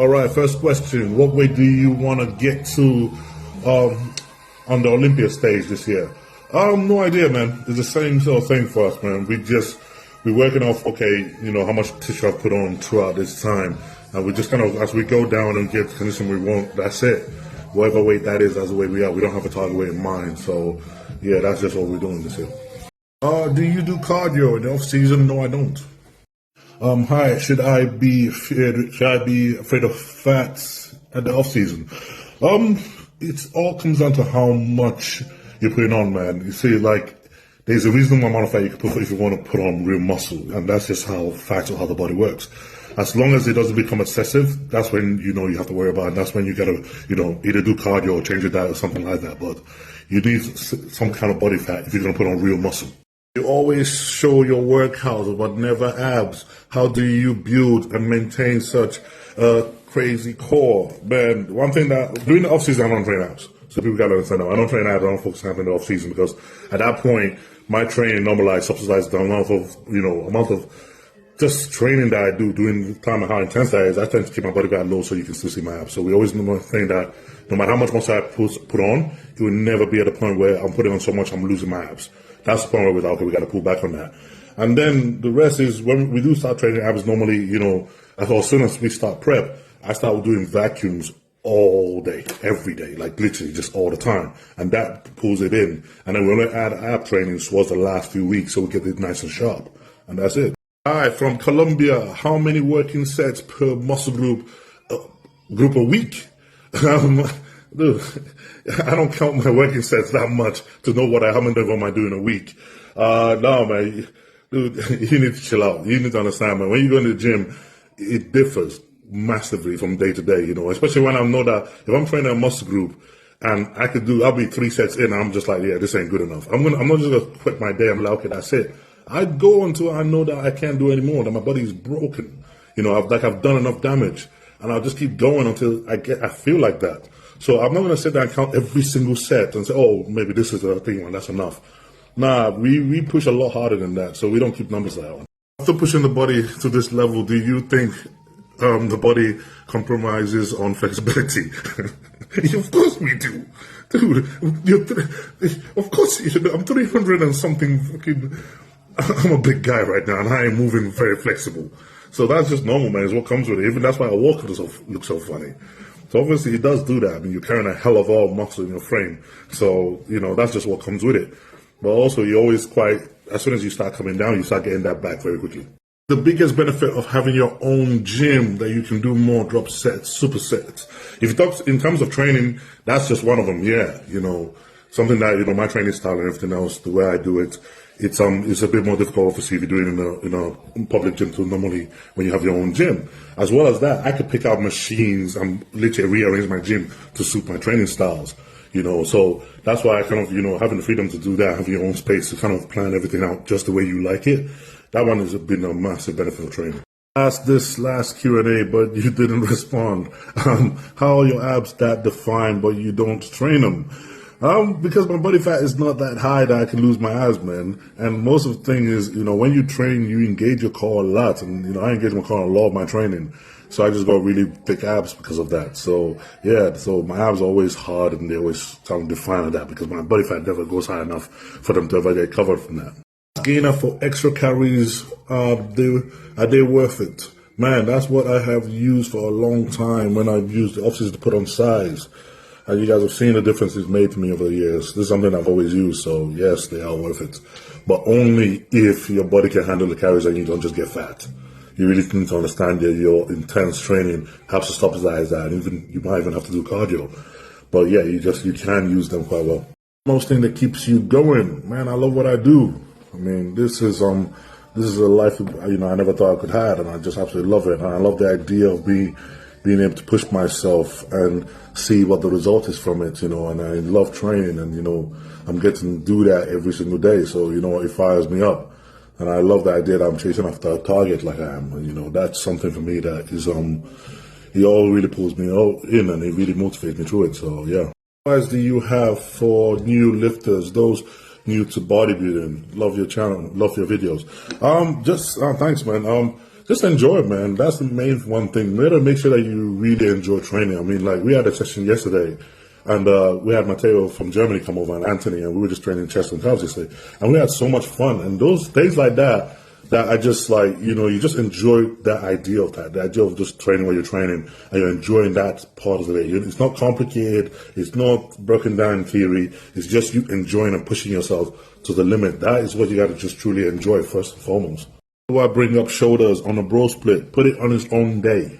All right, first question. What weight do you want to get to on the Olympia stage this year? No idea, man. It's the same sort of thing for us, man. We're working off, okay, how much tissue I've put on throughout this time. And we just kind of, as we go down and get the condition we want, that's it. Whatever weight that is, that's the way we are. We don't have a target weight in mind. So, yeah, that's just what we're doing this year. Do you do cardio in the off season? No, I don't. Hi, should I be afraid of fats at the off season? It all comes down to how much you're putting on, man. You see, like, there's a reasonable amount of fat you can put if you want to put on real muscle, and that's just how fats or how the body works. As long as it doesn't become excessive, that's when you have to worry about it. And that's when you gotta either do cardio or change your diet or something like that. But you need some kind of body fat if you're gonna put on real muscle. You always show your workouts, but never abs. How do you build and maintain such a crazy core? Man, one thing that, during the off season, I don't train abs. So people gotta understand that. I don't train abs, I don't focus on in the off season because at that point, my training normalized, subsidized the amount of just training that I do, doing the time and how intense that is. I tend to keep my body fat low so you can still see my abs. So we always think that no matter how much muscle I put on, it will never be at a point where I'm putting on so much I'm losing my abs. That's the point where we're like, okay, we got to pull back on that. And then the rest is when we do start training abs, normally, as soon as we start prep, I start doing vacuums all day, every day, like literally just all the time. And that pulls it in. And then we only add ab training towards the last few weeks so we get it nice and sharp. And that's it. Hi, from Colombia. How many working sets per muscle group a week? Dude, I don't count my working sets that much to know how many of them I do in a week. No, man. Dude, you need to chill out. You need to understand, man. When you go in the gym, it differs massively from day to day, especially when I know that if I'm training a muscle group and I'll be 3 sets in, I'm just like, yeah, this ain't good enough. I'm not just going to quit my day. I'm like, okay, that's it. I go until I know that I can't do anymore, that my body's broken. I've done enough damage. And I'll just keep going until I feel like that. So I'm not going to sit there and count every single set and say, oh, maybe this is the thing, and that's enough. Nah, we push a lot harder than that, so we don't keep numbers like that. After pushing the body to this level, do you think the body compromises on flexibility? Of course we do. Dude, of course, I'm 300 and something fucking... I'm a big guy right now, and I ain't moving very flexible. So that's just normal, man. It's what comes with it. Even that's why a walker looks so funny. So obviously it does do that. I mean, you're carrying a hell of all muscle in your frame. So, that's just what comes with it. But also you're always as soon as you start coming down, you start getting that back very quickly. The biggest benefit of having your own gym that you can do more drop sets, supersets. If you talk in terms of training, that's just one of them. Yeah. Something that, my training style and everything else, the way I do it, it's a bit more difficult, obviously, if you're doing it in a public gym to normally when you have your own gym. As well as that, I could pick out machines and literally rearrange my gym to suit my training styles, So that's why I kind of, having the freedom to do that, having your own space to kind of plan everything out just the way you like it, that one has been a massive benefit of training. I asked this last Q&A, but you didn't respond. How are your abs that defined, but you don't train them? Because my body fat is not that high that I can lose my abs, man. And most of the thing is, when you train, you engage your core a lot. And, I engage my core a lot of my training. So I just got really thick abs because of that. So, yeah, so my abs are always hard and they always sound defined of that because my body fat never goes high enough for them to ever get covered from that. Gainer for extra calories, are they worth it? Man, that's what I have used for a long time when I've used the off-season to put on size. And you guys have seen the difference it's made to me over the years. This is something I've always used, so yes, they are worth it. But only if your body can handle the calories and you don't just get fat. You really need to understand that your intense training helps to subsidize that, and you might even have to do cardio. But yeah, you can use them quite well. Most thing that keeps you going, man, I love what I do. I mean, this is a life I never thought I could have, and I just absolutely love it. And I love the idea of being able to push myself and see what the result is from it, and I love training and, I'm getting to do that every single day. So, it fires me up. And I love the idea that I'm chasing after a target like I am. And, that's something for me that is, it all really pulls me in and it really motivates me through it. So, yeah. What advice do you have for new lifters, those new to bodybuilding? Love your channel, love your videos. Thanks, man. just enjoy it, man. That's the main one thing. You gotta make sure that you really enjoy training. I mean, like we had a session yesterday, and we had Mateo from Germany come over and Anthony, and we were just training chest and calves yesterday, and we had so much fun. And those things like that, that I just like, you just enjoy that idea of that, the idea of just training while you're training, and you're enjoying that part of it. It's not complicated. It's not broken down theory. It's just you enjoying and pushing yourself to the limit. That is what you got to just truly enjoy first and foremost. I bring up shoulders on a bro split, put it on its own day.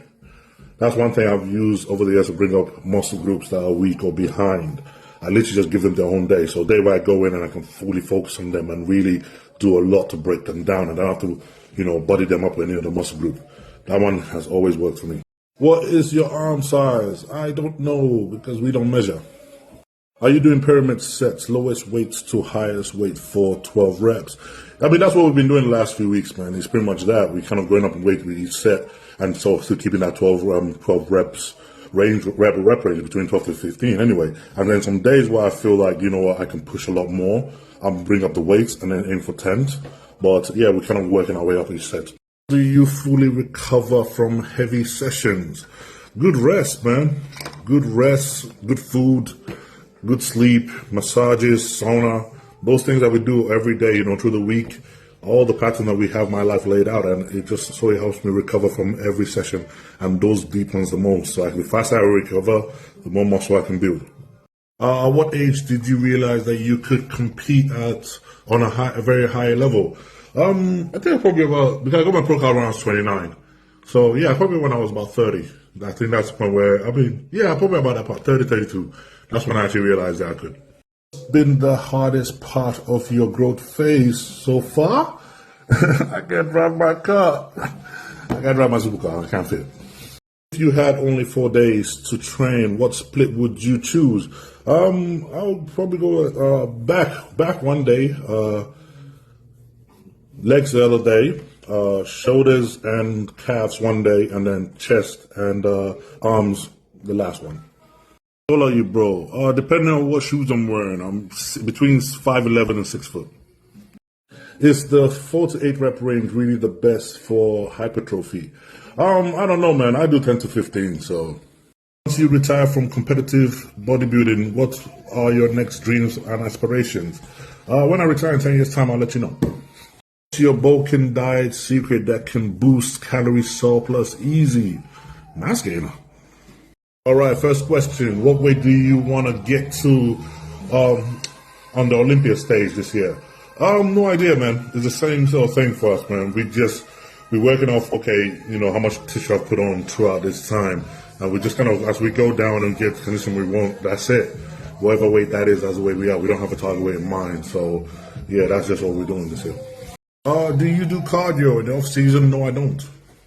That's one thing I've used over the years to bring up muscle groups that are weak or behind. I literally just give them their own day. So day where I go in and I can fully focus on them and really do a lot to break them down. And I don't have to, body them up with any other muscle group. That one has always worked for me. What is your arm size? I don't know because we don't measure. Are you doing pyramid sets, lowest weights to highest weight for 12 reps? I mean, that's what we've been doing the last few weeks, man. It's pretty much that. We're kind of going up in weight with each set, and so still keeping that 12 reps range, rep range between 12 to 15 anyway. And then some days where I feel like, I can push a lot more. I'll bring up the weights and then aim for 10s. But yeah, we're kind of working our way up each set. Do you fully recover from heavy sessions? Good rest, man. Good rest, good food, good sleep, massages, sauna, those things that we do every day, through the week, all the pattern that we have my life laid out, and it just so it helps me recover from every session, and those deep ones the most. So the faster I recover, the more muscle I can build. At what age did you realize that you could compete on a very high level? I think probably because I got my pro card when I was 29. So yeah, probably when I was about 30. I think that's the point where, probably about that part, 30, 32. That's when I actually realized that I could. What's been the hardest part of your growth phase so far? I can't drive my car. I can't drive my supercar. I can't fit. If you had only 4 days to train, what split would you choose? I would probably go back one day, legs the other day, shoulders and calves one day, and then chest and arms the last one. How tall are you, bro? Depending on what shoes I'm wearing, I'm between 5'11" and 6 foot. Is the 4 to 8 rep range really the best for hypertrophy? I don't know, man. I do 10 to 15, so. Once you retire from competitive bodybuilding, what are your next dreams and aspirations? When I retire in 10 years' time, I'll let you know. What's your bulking diet secret that can boost calorie surplus easy? Mass gainer. All right, first question. What weight do you want to get to on the Olympia stage this year? No idea, man. It's the same sort of thing for us, man. We're working off, how much tissue I've put on throughout this time. And we just kind of, as we go down and get the condition we want, that's it. Whatever weight that is, that's the way we are. We don't have a target weight in mind. So, yeah, that's just what we're doing this year. Do you do cardio in the off season? No, I don't.